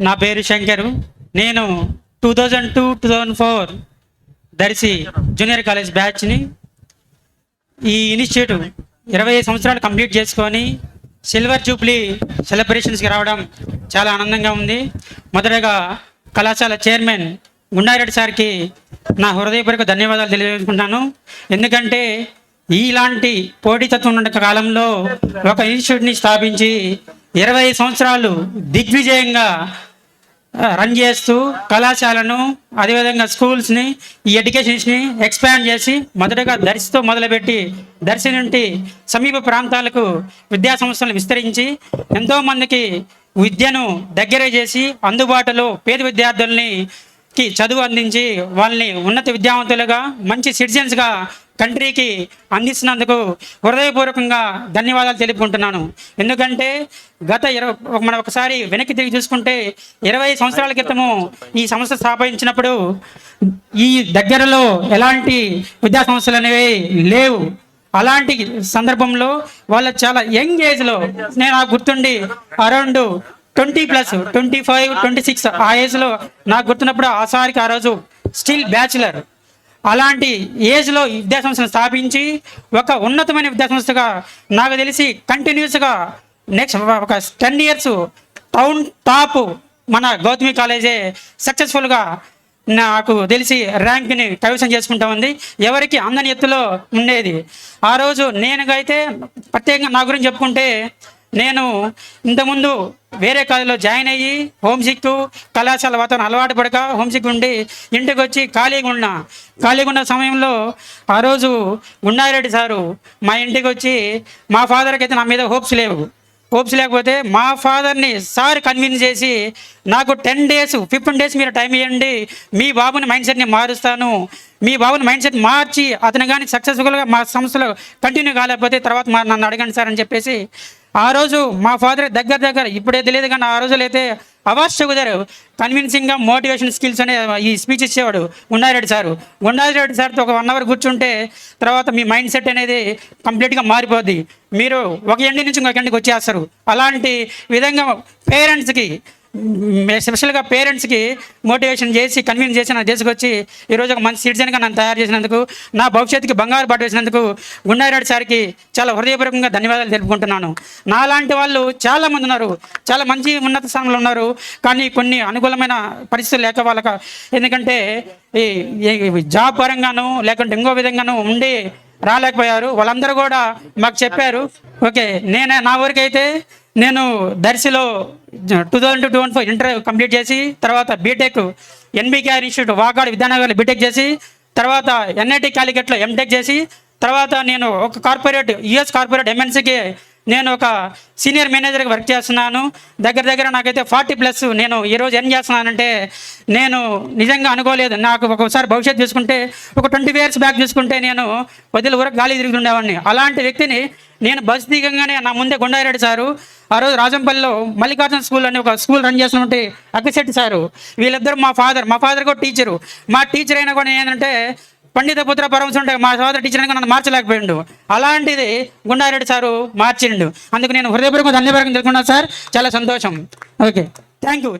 నా పేరు శంకరు. నేను 2002-2004 దర్శి జూనియర్ కాలేజ్ బ్యాచ్ని. ఈ ఇనిషియేటివ్ 20 సంవత్సరాలు కంప్లీట్ చేసుకొని సిల్వర్ జూబ్లీ సెలబ్రేషన్స్కి రావడం చాలా ఆనందంగా ఉంది. మొదటగా కళాశాల చైర్మన్ గుండారెడ్డి సార్కి నా హృదయపూర్వక ధన్యవాదాలు తెలియజేసుకుంటాను. ఎందుకంటే ఇలాంటి పోటీతత్వం ఉన్న కాలంలో ఒక ఇన్స్టిట్యూట్ని స్థాపించి 20 సంవత్సరాలు దిగ్విజయంగా రన్ చేస్తూ కళాశాలను అదేవిధంగా స్కూల్స్ని ఈ ఎడ్యుకేషన్స్ని ఎక్స్పాండ్ చేసి మొదటగా దర్శితో మొదలుపెట్టి దర్శి నుండి సమీప ప్రాంతాలకు విద్యా సంస్థలను విస్తరించి ఎంతోమందికి విద్యను దగ్గర చేసి అందుబాటులో పేద విద్యార్థుల్ని చదువు అందించి వాళ్ళని ఉన్నత విద్యావంతులుగా మంచి సిటిజన్స్గా కంట్రీకి అందిస్తున్నందుకు హృదయపూర్వకంగా ధన్యవాదాలు తెలుపుకుంటున్నాను. ఎందుకంటే మనం ఒకసారి వెనక్కి తిరిగి చూసుకుంటే 20 సంవత్సరాల క్రితము ఈ సంస్థ స్థాపించినప్పుడు ఈ దగ్గరలో ఎలాంటి విద్యా సంస్థలు అనేవి లేవు. అలాంటి సందర్భంలో వాళ్ళ చాలా యంగ్ ఏజ్లో నేను గుర్తుండి అరౌండ్ 20+, 25, 26 ఆ ఏజ్లో నాకు గుర్తున్నప్పుడు ఆ రోజు స్టిల్ బ్యాచులర్. అలాంటి ఏజ్లో విద్యాసంస్థను స్థాపించి ఒక ఉన్నతమైన విద్యాసంస్థగా నాకు తెలిసి కంటిన్యూస్గా నెక్స్ట్ ఒక 10 years టౌన్ టాప్ మన గౌతమి కాలేజే సక్సెస్ఫుల్గా నాకు తెలిసి ర్యాంక్ని కైవసం చేసుకుంటా ఉంది. ఎవరికి అందని ఎత్తులో ఉండేది. ఆ రోజు నేనైతే ప్రత్యేకంగా నా గురించి చెప్పుకుంటే నేను ఇంతకుముందు వేరే కాలేజీలో జాయిన్ అయ్యి హోమ్సిక్ కళాశాల వాతావరణం అలవాటు పడక హోమ్సిక్ ఉండి ఇంటికి వచ్చి ఖాళీగా ఉన్న సమయంలో ఆ రోజు గుండారెడ్డి సారు మా ఇంటికి వచ్చి మా ఫాదర్కి అయితే నా మీద హోప్స్ లేకపోతే మా ఫాదర్ని సార్ కన్విన్స్ చేసి నాకు 10 days 15 days మీరు టైం ఇవ్వండి, మీ బాబుని మైండ్ సెట్ని మారుస్తాను, మీ బాబుని మైండ్ సెట్ మార్చి అతను కానీ సక్సెస్ఫుల్గా మా సంస్థలో కంటిన్యూ కాలేకపోతే తర్వాత నన్ను అడగండి సార్ అని చెప్పేసి ఆ రోజు మా ఫాదర్ దగ్గర ఇప్పుడే తెలియదు కానీ ఆ రోజులు అయితే అవార్డ్స్ కుదరు కన్విన్సింగ్గా మోటివేషన్ స్కిల్స్ అనే ఈ స్పీచ్ ఇచ్చేవాడు గుండారెడ్డి సార్తో ఒక 1 hour కూర్చుంటే తర్వాత మీ మైండ్ సెట్ అనేది కంప్లీట్గా మారిపోద్ది, మీరు ఒక ఎండి నుంచి ఇంకొక ఎండికి వచ్చేస్తారు. అలాంటి విధంగా పేరెంట్స్కి స్పెషల్గా పేరెంట్స్కి మోటివేషన్ చేసి కన్విన్స్ చేసి నాకు తీసుకొచ్చి ఈరోజు ఒక మంచి సిటిజన్గా నన్ను తయారు చేసినందుకు, నా భవిష్యత్తుకి బంగారు బాట వేసినందుకు గుండారెడ్డి సార్కి చాలా హృదయపూర్వకంగా ధన్యవాదాలు తెలుపుకుంటున్నాను. నాలాంటి వాళ్ళు చాలామంది ఉన్నారు, చాలా మంచి ఉన్నత స్థానంలో ఉన్నారు. కానీ కొన్ని అనుకూలమైన పరిస్థితులు లేక వాళ్ళకి, ఎందుకంటే ఈ జాబ్ పరంగాను లేకుంటే ఇంకో విధంగాను ఉండి రాలేకపోయారు. వాళ్ళందరూ కూడా మాకు చెప్పారు. ఓకే, నా ఊరికైతే నేను దర్శిలో 2002-2004 ఇంటర్ కంప్లీట్ చేసి తర్వాత బీటెక్ ఎన్బికేఆర్ ఇన్స్టిట్యూట్ వాకాడు విద్యానగర్లో బీటెక్ చేసి తర్వాత ఎన్ఐటి కాలికట్లో ఎంటెక్ చేసి తర్వాత నేను ఒక యుఎస్ కార్పొరేట్ ఎంఎన్సీకి నేను ఒక సీనియర్ మేనేజర్గా వర్క్ చేస్తున్నాను. దగ్గర నాకైతే 40+ నేను ఈరోజు ఏం చేస్తున్నానంటే నేను నిజంగా అనుకోలేదు. నాకు ఒకసారి భవిష్యత్తు చూసుకుంటే ఒక 20 years బ్యాక్ చూసుకుంటే నేను ఊరకు గాలి తిరుగుతుండేవాడిని. అలాంటి వ్యక్తిని నేను బస్ దిగంగానే నా ముందే గుండారెడ్డి సారు ఆ రోజు రాజంపల్లిలో మల్లికార్జున స్కూల్ అని ఒక స్కూల్ రన్ చేస్తుంటే అక్కిశెట్టి సారు, వీళ్ళిద్దరు మా ఫాదర్ కూడా టీచరు. మా టీచర్ అయినా కూడా ఏంటంటే పండిత పుత్ర పరమశ ఉంటే మా సోదర టీచర్ అయినా నన్ను మార్చలేకపోయిండు. అలాంటిది గుండారెడ్డి సారు మార్చిండు. అందుకు నేను హృదయపూర్వకంగా ధన్యవాదాలు తెలుసుకున్నాను సార్. చాలా సంతోషం. Okay, thank you.